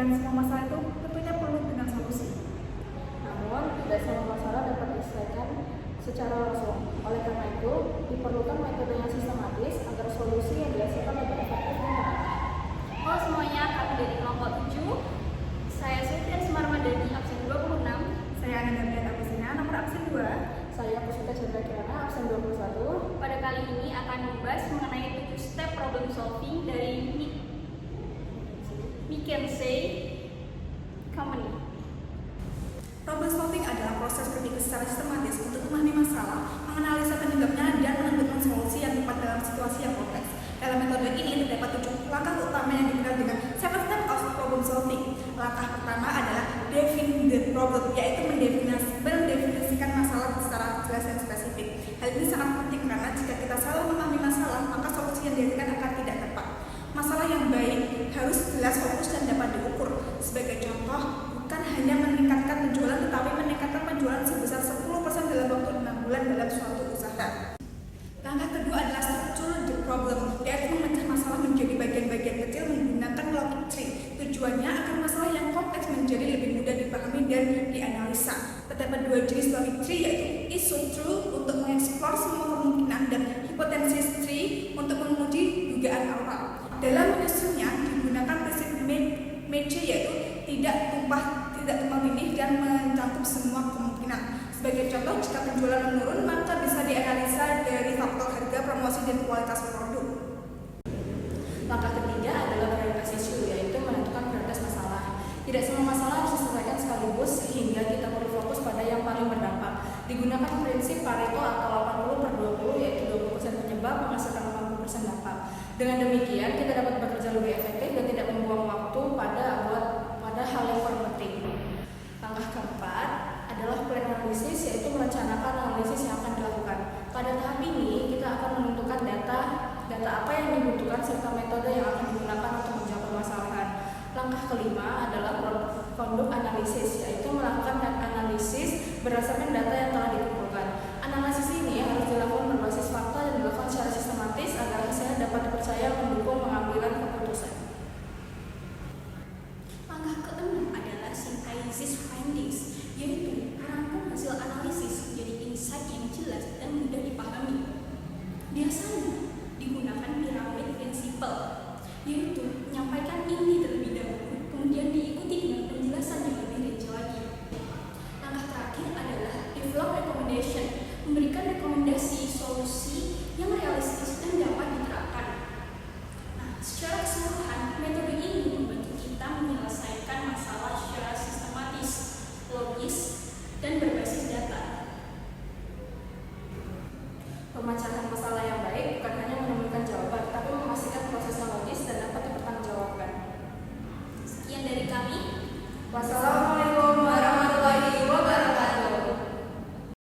dan semua masalah itu tentunya perlu dengan solusi. Namun, tidak semua masalah dapat diselesaikan secara langsung. Oleh karena itu, diperlukan metode yang sistematis agar solusi yang dihasilkan lebih efektif dan merata. Halo semuanya, kami dari kelompok 7. Saya Sultan Semar Madani, absen 26. Saya Ananda Brian Agustina, nomor absen 2. Saya Pusita Chandra Kirana, absen 21. Pada kali ini akan membahas mengenai 7 step problem solving dari McKinsey Company. Problem solving adalah proses berpikir secara sistematis untuk memahami masalah, menganalisa penyebabnya, dan menentukan solusi yang tepat dalam situasi yang kompleks. Dalam metode ini terdapat 7 langkah utama yang dikenal dengan 7 steps of problem solving. Langkah pertama adalah define the problem, yaitu mendefinisikan masalah secara jelas dan spesifik. Hal ini sangat penting karena jika kita selalu memahami masalah, maka solusi yang dihasilkan akan tidak tepat. Masalah yang baik harus jelas, fokus, dan dapat diukur. Sebagai contoh, bukan hanya meningkatkan penjualan, tetapi meningkatkan penjualan sebesar 10% dalam waktu 6 bulan dalam suatu usaha. Langkah kedua adalah structure the problem, yaitu memecah masalah menjadi bagian-bagian kecil menggunakan logic tree. Tujuannya agar masalah yang kompleks menjadi lebih mudah dipahami dan dianalisa. Terdapat 2 jenis logic tree, yaitu issue tree untuk mengeksplor semua kemungkinan dan hypothesis tree untuk menguji dugaan awal. Dalam menyusunnya digunakan prinsip Meche, yaitu tidak tumpah tindih dan mencakup semua kemungkinan. Sebagai contoh, jika penjualan menurun, maka bisa dianalisa dari faktor harga, promosi, dan kualitas produk. Langkah ketiga adalah prioritas issue, yaitu menentukan prioritas masalah. Tidak semua masalah harus diselesaikan sekaligus sehingga kita perlu fokus pada yang paling berdampak. Digunakan prinsip Pareto atau 80/20, yaitu 20% penyebab menghasilkan 80% dampak. Dengan demikian, kita dapat bekerja lebih efektif dan tidak membuang waktu pada hal yang kurang penting. Langkah keempat adalah plan analisis, yaitu merencanakan analisis yang akan dilakukan. Pada tahap ini, kita akan menentukan data apa yang dibutuhkan serta metode yang akan digunakan untuk menjawab permasalahan. Langkah kelima adalah product analisis, yaitu melakukan analisis berdasarkan data yang telah dikumpulkan. Analisis ini harus dilakukan berbasis fakta dan dilakukan secara sistematis agar hasilnya dapat dipercaya mendukung pengambilan keputusan. Langkah keenam adalah synthesis findings, yaitu merangkum hasil analisis menjadi insight yang jelas dan mudah dipahami. Biasanya digunakan piramid principle, yaitu menyampaikan inti terlebih dahulu, kemudian diikuti dengan penjelasan yang lebih rinci lagi. Langkah terakhir adalah develop recommendation, memberikan rekomendasi solusi yang realistis dan dapat diterapkan. Nah, secara keseluruhan, metode ini membantu kita menyelesaikan masalah secara sistematis, logis, dan berbasis data. Pemecahan masalah yang baik bukan hanya menemukan jawaban, tapi memastikan prosesnya logis dan dapat dipertanggungjawabkan. Sekian dari kami. Wassalamualaikum